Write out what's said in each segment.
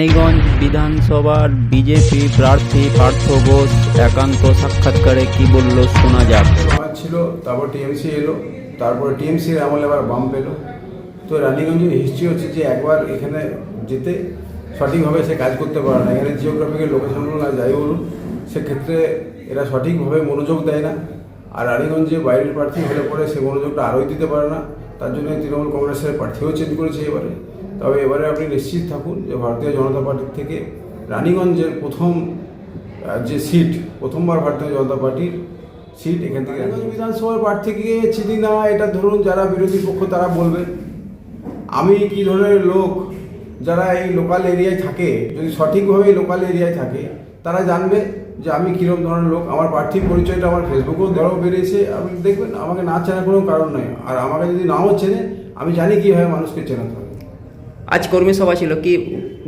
রানীগঞ্জ বিধানসভার বিজেপি প্রার্থী পার্থ ঘোষ একান্ত সাক্ষাৎকারে কি বলল শোনা যাক। আমার ছিল, তারপর টিএমসি এলো, তারপর টিএমসির আমলে আবার বাম পেলো। তো রানীগঞ্জের হিস্ট্রি হচ্ছে যে একবার এখানে যেতে সঠিকভাবে সে কাজ করতে পারে না। এখানে জিওগ্রাফিক্যাল লোকেশনগুলো না যাই বলুন, সেক্ষেত্রে এরা সঠিকভাবে মনোযোগ দেয় না। আর রানীগঞ্জে বাইরের প্রার্থী হলে পরে সে মনোযোগটা আরোই দিতে পারে না। তার জন্য তৃণমূল কংগ্রেসের প্রার্থীও চেঞ্জ করেছে এবারে। তবে এবারে আপনি নিশ্চিত থাকুন যে ভারতীয় জনতা পার্টির থেকে রানীগঞ্জের প্রথম যে সিট, প্রথমবার ভারতীয় জনতা পার্টির সিট এখান থেকে বিধানসভার প্রার্থীকে চিনি না, এটা ধরুন যারা বিরোধী পক্ষ তারা বলবে। আমি কি ধরনের লোক, যারা এই লোকাল এরিয়ায় থাকে, যদি সঠিকভাবে এই লোকাল এরিয়ায় থাকে তারা জানবে যে আমি কীরকম ধরনের লোক। আমার প্রার্থীর পরিচয়টা আমার ফেসবুকেও দেওয়াও বেরিয়েছে, আপনি দেখবেন। আমাকে না চেনার কোনো কারণ নয়, আর আমাকে যদি নাও চেনে আমি জানি কীভাবে মানুষকে চেনাতে হবে। আজ কর্মী সভা ছিল, কি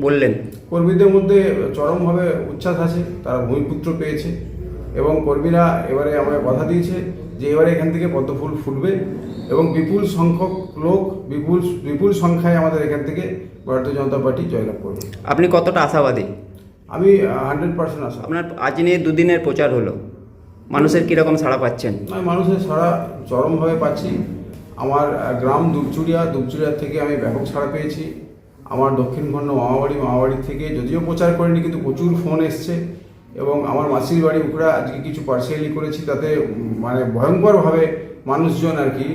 বললেন? কর্মীদের মধ্যে চরমভাবে উচ্ছ্বাস আছে, তারা ভূমিপুত্র পেয়েছে এবং কর্মীরা এবারে আমাকে কথা দিয়েছে যে এবারে এখান থেকে পদ্মফুল ফুটবে এবং বিপুল সংখ্যক লোক, বিপুল সংখ্যায় আমাদের এখান থেকে ভারতীয় জনতা পার্টি জয়লাভ করবে। আপনি কতটা আশাবাদী? আমি 100% আশা। আপনার আজ নিয়ে দুদিনের প্রচার হলো, মানুষের কীরকম সাড়া পাচ্ছেন? আমি মানুষের সাড়া চরমভাবে পাচ্ছি। আমার গ্রাম দুপচুরিয়া থেকে আমি ব্যাপক সাড়া পেয়েছি। আমার দক্ষিণখণ্ড মামাবাড়ির থেকে যদিও প্রচার করিনি, কিন্তু প্রচুর ফোন এসছে। এবং আমার মাসির বাড়ি উকড়া আজকে কিছু পার্সিয়ালি করেছি, তাতে মানে ভয়ঙ্করভাবে মানুষজন আর কি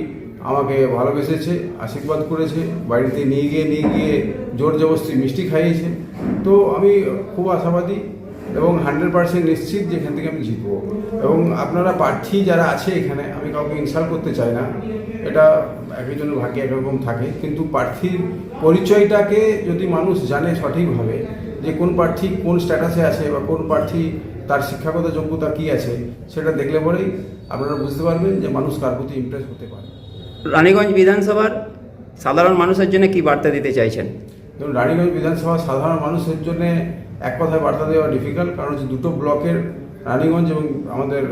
আমাকে ভালোবেসেছে, আশীর্বাদ করেছে, বাড়িতে নিয়ে গিয়ে জোর জবরদস্তি মিষ্টি খাইয়েছে। তো আমি খুব আশাবাদী এবং 100% নিশ্চিত যে এখান থেকে আমি জিতব। এবং আপনারা প্রার্থী যারা আছে এখানে, আমি কাউকে ইনসাল্ট করতে চাই না, এটা একজনের ভাগ্যে একরকম থাকে, কিন্তু প্রার্থীর পরিচয়টাকে যদি মানুষ জানে সঠিকভাবে, যে কোন প্রার্থী কোন স্ট্যাটাসে আছে বা কোন প্রার্থী তার শিক্ষাগত যোগ্যতা কী আছে, সেটা দেখলে পরেই আপনারা বুঝতে পারবেন যে মানুষ কার প্রতি ইমপ্রেস হতে পারে। রানীগঞ্জ বিধানসভার সাধারণ মানুষের জন্য কি বার্তা দিতে চাইছেন? যেমন রানীগঞ্জ বিধানসভা সাধারণ মানুষের জন্য এক কথায় বার্তা দেওয়া ডিফিকাল্ট, কারণ হচ্ছে দুটো ব্লকের, রানীগঞ্জ এবং আমাদের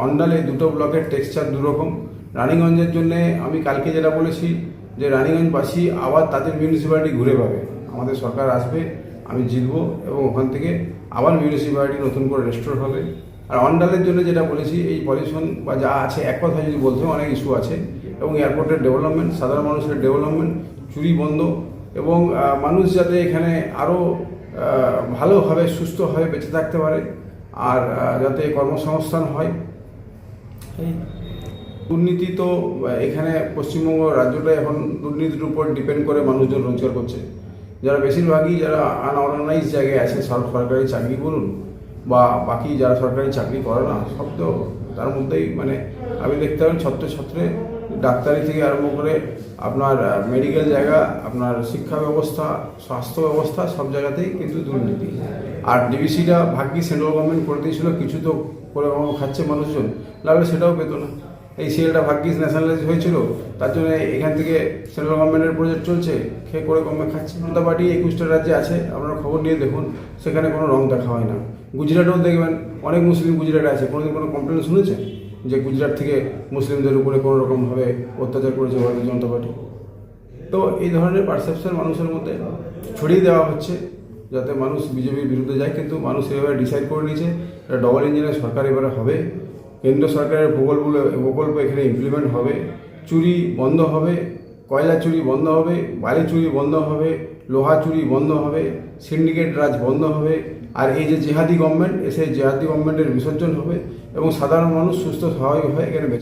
অন্ডালে দুটো ব্লকের টেক্সচার দুরকম। রানীগঞ্জের জন্যে আমি কালকে যেটা বলেছি যে রানীগঞ্জবাসী আবার তাদের মিউনিসিপ্যালিটি ঘুরে পাবে, আমাদের সরকার আসবে, আমি জিতবো এবং ওখান থেকে আবার মিউনিসিপ্যালিটি নতুন করে রেস্টোর হবে। আর অন্ডালের জন্য যেটা বলেছি, এই পলিউশন বা যা আছে, এক কথায় যদি বলতে অনেক ইস্যু আছে, এবং এয়ারপোর্টের ডেভেলপমেন্ট, সাধারণ মানুষের ডেভেলপমেন্ট, চুরি বন্ধ, এবং মানুষ যাতে এখানে আরও ভালোভাবে সুস্থভাবে বেঁচে থাকতে পারে, আর যাতে কর্মসংস্থান হয়। দুর্নীতি তো এখানে পশ্চিমবঙ্গ রাজ্যটা এখন দুর্নীতির উপর ডিপেন্ড করে মানুষজন রোজগার করছে। যারা বেশিরভাগই যারা আনঅর্গানাইজ জায়গায় আছে, সরকারি চাকরি বলুন বা বাকি যারা সরকারি চাকরি করে না, সব তো তার মধ্যেই মানে আপনি দেখতে পাবেন ছত্রে ডাক্তারি থেকে আরম্ভ করে আপনার মেডিকেল জায়গা, আপনার শিক্ষা ব্যবস্থা, স্বাস্থ্য ব্যবস্থা, সব জায়গাতেই কিন্তু দুর্নীতি। আর ডিবিসিটা ভাগ্যিস সেন্ট্রাল গভর্নমেন্ট করে দিয়েছিল, কিছু তো করে খাচ্ছে মানুষজন, লাগলে সেটাও পেত না। এই সিএলটা ভাগ্যিস ন্যাশনালাইজ হয়েছিল, তার জন্য এখান থেকে সেন্ট্রাল গভর্নমেন্টের প্রজেক্ট চলছে, খেয়ে করে কমে খাচ্ছে। জনতা পার্টি 21টা রাজ্যে আছে, আপনারা খবর নিয়ে দেখুন, সেখানে কোনো রং দেখা হয় না। গুজরাটেও দেখবেন অনেক মুসলিম গুজরাটে আছে, কোনোদিন কোনো কমপ্লেন শুনেছেন যে গুজরাট থেকে মুসলিমদের উপরে কোনো রকমভাবে অত্যাচার করেছে ভারতীয় জনতা পার্টি? তো এই ধরনের পারসেপশন মানুষের মধ্যে ছড়িয়ে দেওয়া হচ্ছে যাতে মানুষ বিজেপির বিরুদ্ধে যায়, কিন্তু মানুষ এভাবে ডিসাইড করে নিয়েছে এটা ডবল ইঞ্জিনের সরকার এবারে হবে। কেন্দ্র সরকারের প্রকল্প এখানে ইমপ্লিমেন্ট হবে, চুরি বন্ধ হবে, কয়লা চুরি বন্ধ হবে, বালি চুরি বন্ধ হবে, লোহা চুরি বন্ধ হবে, সিন্ডিকেট রাজ বন্ধ হবে। আর এই যে জেহাদি গভর্নমেন্ট, সেই জেহাদি গভর্নমেন্টের বিসর্জন হবে এবং সাধারণ মানুষ সুস্থ স্বাভাবিকভাবে এখানে বেঁচে